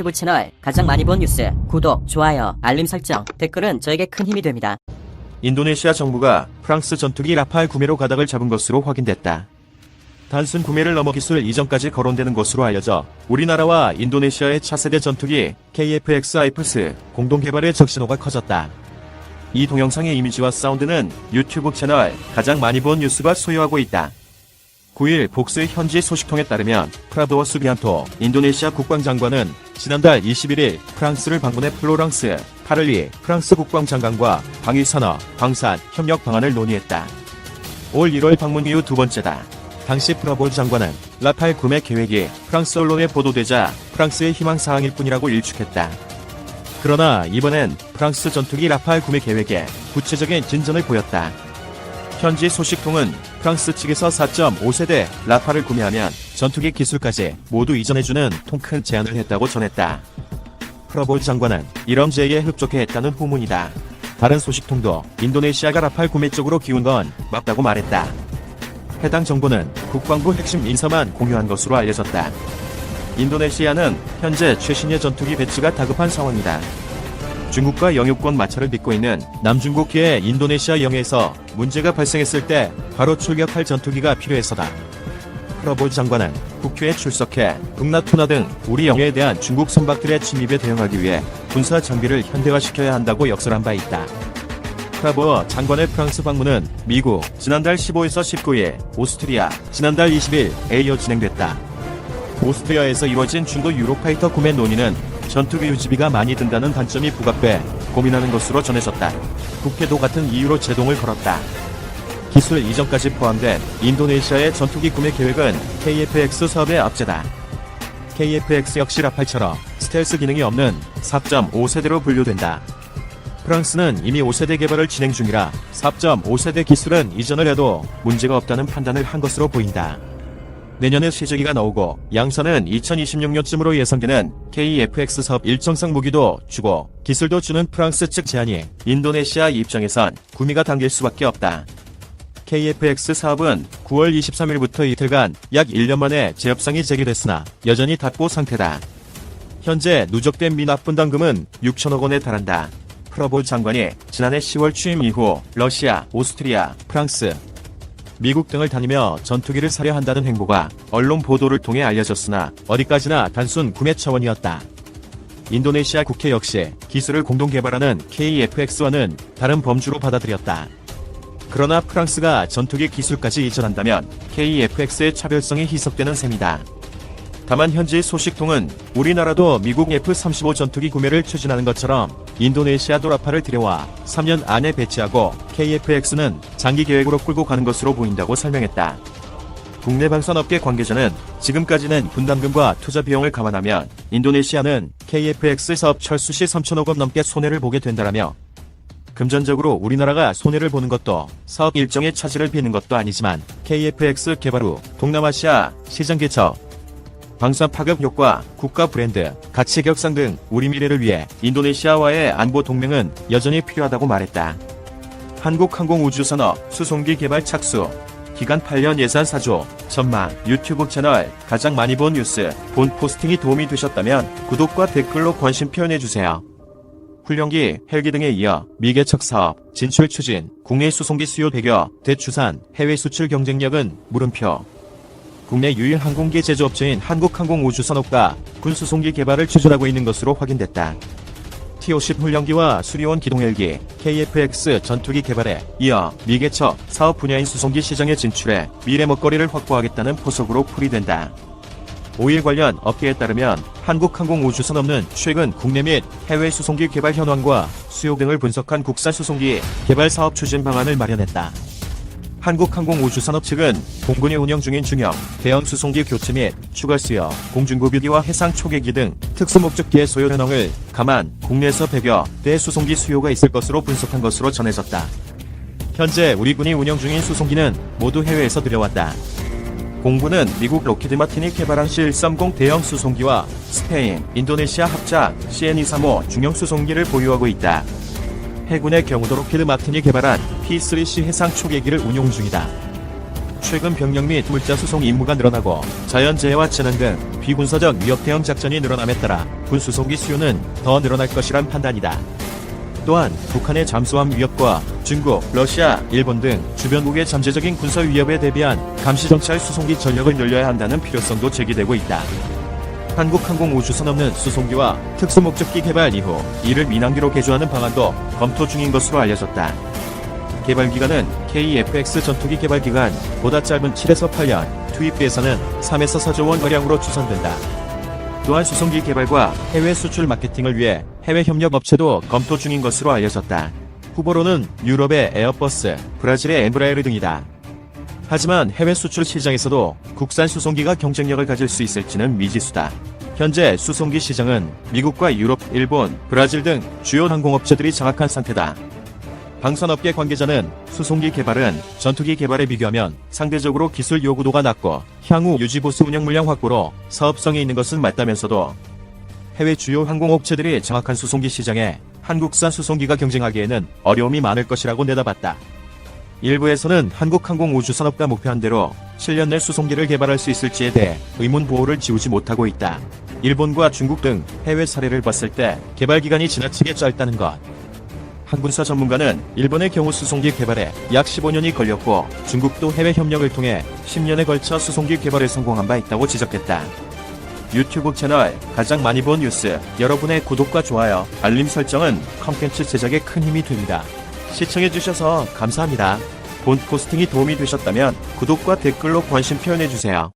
유튜브 채널 가장 많이 본 뉴스, 구독, 좋아요, 알림 설정, 댓글은 저에게 큰 힘이 됩니다. 인도네시아 정부가 프랑스 전투기 라팔 구매로 가닥을 잡은 것으로 확인됐다. 단순 구매를 넘어 기술 이전까지 거론되는 것으로 알려져 우리나라와 인도네시아의 차세대 전투기 KF-X 아이플스 공동 개발의 적신호가 커졌다. 이 동영상의 이미지와 사운드는 유튜브 채널 가장 많이 본 뉴스가 소유하고 있다. 9일 복스 현지 소식통에 따르면 프라보워 수비안토 인도네시아 국방장관은 지난달 21일 프랑스를 방문해 플로랑스 파를리 프랑스 국방장관과 방위산업, 방산, 협력 방안을 논의했다. 올 1월 방문 이후 두 번째다. 당시 프라보워 장관은 라팔 구매 계획이 프랑스 언론에 보도되자 프랑스의 희망사항일 뿐이라고 일축했다. 그러나 이번엔 프랑스 전투기 라팔 구매 계획에 구체적인 진전을 보였다. 현지 소식통은 프랑스 측에서 4.5세대 라팔을 구매하면 전투기 기술까지 모두 이전해주는 통큰 제안을 했다고 전했다. 프라보워 장관은 이런 제의에 흡족해했다는 후문이다. 다른 소식통도 인도네시아가 라팔 구매 쪽으로 기운 건 맞다고 말했다. 해당 정보는 국방부 핵심 인사만 공유한 것으로 알려졌다. 인도네시아는 현재 최신의 전투기 배치가 다급한 상황이다. 중국과 영유권 마찰을 빚고 있는 남중국해의 인도네시아 영해에서 문제가 발생했을 때 바로 출격할 전투기가 필요해서다. 프라보워 장관은 국회에 출석해 북나토나 등 우리 영해에 대한 중국 선박들의 침입에 대응하기 위해 군사 장비를 현대화시켜야 한다고 역설한 바 있다. 프라보워 장관의 프랑스 방문은 미국 지난달 15에서 19일, 오스트리아 지난달 20일에 이어 진행됐다. 오스트리아에서 이뤄진 중도 유로파이터 구매 논의는 전투기 유지비가 많이 든다는 단점이 부각돼 고민하는 것으로 전해졌다. 국회도 같은 이유로 제동을 걸었다. 기술 이전까지 포함된 인도네시아의 전투기 구매 계획은 KF-X 사업의 앞제다. KF-X 역시 라팔처럼 스텔스 기능이 없는 4.5세대로 분류된다. 프랑스는 이미 5세대 개발을 진행 중이라 4.5세대 기술은 이전을 해도 문제가 없다는 판단을 한 것으로 보인다. 내년에 시제기가 나오고 양선은 2026년쯤으로 예상되는 KF-X 사업 일정상 무기도 주고 기술도 주는 프랑스 측 제안이 인도네시아 입장에선 구미가 당길 수밖에 없다. KF-X 사업은 9월 23일부터 이틀간 약 1년 만에 재협상이 재개됐으나 여전히 닫고 상태다. 현재 누적된 미납분담금은 6천억 원에 달한다. 프라보워 장관이 지난해 10월 취임 이후 러시아, 오스트리아, 프랑스, 미국 등을 다니며 전투기를 사려 한다는 행보가 언론 보도를 통해 알려졌으나 어디까지나 단순 구매 차원이었다. 인도네시아 국회 역시 기술을 공동 개발하는 KF-X와는 다른 범주로 받아들였다. 그러나 프랑스가 전투기 기술까지 이전한다면 KF-X의 차별성이 희석되는 셈이다. 다만 현지 소식통은 우리나라도 미국 F-35 전투기 구매를 추진하는 것처럼 인도네시아도 라팔을 들여와 3년 안에 배치하고 KF-X는 장기 계획으로 끌고 가는 것으로 보인다고 설명했다. 국내 방산업계 관계자는 지금까지는 분담금과 투자 비용을 감안하면 인도네시아는 KF-X 사업 철수 시 3천억 원 넘게 손해를 보게 된다라며 금전적으로 우리나라가 손해를 보는 것도 사업 일정의 차질을 빚는 것도 아니지만 KF-X 개발 후 동남아시아 시장 개척, 방산 파급 효과, 국가 브랜드, 가치 격상 등 우리 미래를 위해 인도네시아와의 안보 동맹은 여전히 필요하다고 말했다. 한국항공우주산업 수송기 개발 착수, 기간 8년 예산 4조, 전망, 유튜브 채널 가장 많이 본 뉴스, 본 포스팅이 도움이 되셨다면 구독과 댓글로 관심 표현해주세요. 훈련기, 헬기 등에 이어 미개척 사업, 진출 추진, 국내 수송기 수요 배겨, 대추산, 해외 수출 경쟁력은 물음표. 국내 유일 항공기 제조업체인 한국항공우주산업과 군수송기 개발을 추진하고 있는 것으로 확인됐다. T-50 훈련기와 수리원 기동헬기, KF-X 전투기 개발에 이어 미개척 사업 분야인 수송기 시장에 진출해 미래 먹거리를 확보하겠다는 포석으로 풀이된다. 5일 관련 업계에 따르면 한국항공우주산업은 최근 국내 및 해외 수송기 개발 현황과 수요 등을 분석한 국산 수송기 개발 사업 추진 방안을 마련했다. 한국항공우주산업 측은 공군이 운영 중인 중형, 대형 수송기 교체 및 추가 수요, 공중급유기와 해상 초계기 등 특수목적기의 소요 현황을 감안 국내에서 100여 대 수송기 수요가 있을 것으로 분석한 것으로 전해졌다. 현재 우리 군이 운영 중인 수송기는 모두 해외에서 들여왔다. 공군은 미국 록히드 마틴이 개발한 C-130 대형 수송기와 스페인, 인도네시아 합작 CN-235 중형 수송기를 보유하고 있다. 해군의 경우도 록히드 마틴이 개발한 P-3C 해상 초계기를 운용 중이다. 최근 병력 및 물자 수송 임무가 늘어나고 자연재해와 재난 등 비군사적 위협 대응 작전이 늘어남에 따라 군 수송기 수요는 더 늘어날 것이란 판단이다. 또한 북한의 잠수함 위협과 중국, 러시아, 일본 등 주변국의 잠재적인 군사 위협에 대비한 감시정찰 수송기 전력을 늘려야 한다는 필요성도 제기되고 있다. 한국항공우주선 없는 수송기와 특수목적기 개발 이후 이를 민항기로 개조하는 방안도 검토 중인 것으로 알려졌다. 개발 기간은 KF-X 전투기 개발 기간보다 짧은 7에서 8년, 투입 예산은 3에서 4조 원 가량으로 추산된다. 또한 수송기 개발과 해외 수출 마케팅을 위해 해외 협력 업체도 검토 중인 것으로 알려졌다. 후보로는 유럽의 에어버스, 브라질의 엠브라에르 등이다. 하지만 해외 수출 시장에서도 국산 수송기가 경쟁력을 가질 수 있을지는 미지수다. 현재 수송기 시장은 미국과 유럽, 일본, 브라질 등 주요 항공업체들이 장악한 상태다. 방산업계 관계자는 수송기 개발은 전투기 개발에 비교하면 상대적으로 기술 요구도가 낮고 향후 유지보수 운영 물량 확보로 사업성이 있는 것은 맞다면서도 해외 주요 항공업체들이 장악한 수송기 시장에 한국산 수송기가 경쟁하기에는 어려움이 많을 것이라고 내다봤다. 일부에서는 한국항공우주산업가 목표한 대로 7년 내 수송기를 개발할 수 있을지에 대해 의문 보호를 지우지 못하고 있다. 일본과 중국 등 해외 사례를 봤을 때 개발 기간이 지나치게 짧다는 것. 한군사 전문가는 일본의 경우 수송기 개발에 약 15년이 걸렸고 중국도 해외 협력을 통해 10년에 걸쳐 수송기 개발에 성공한 바 있다고 지적했다. 유튜브 채널 가장 많이 본 뉴스, 여러분의 구독과 좋아요, 알림 설정은 컨텐츠 제작에 큰 힘이 됩니다. 시청해주셔서 감사합니다. 본 포스팅이 도움이 되셨다면 구독과 댓글로 관심 표현해주세요.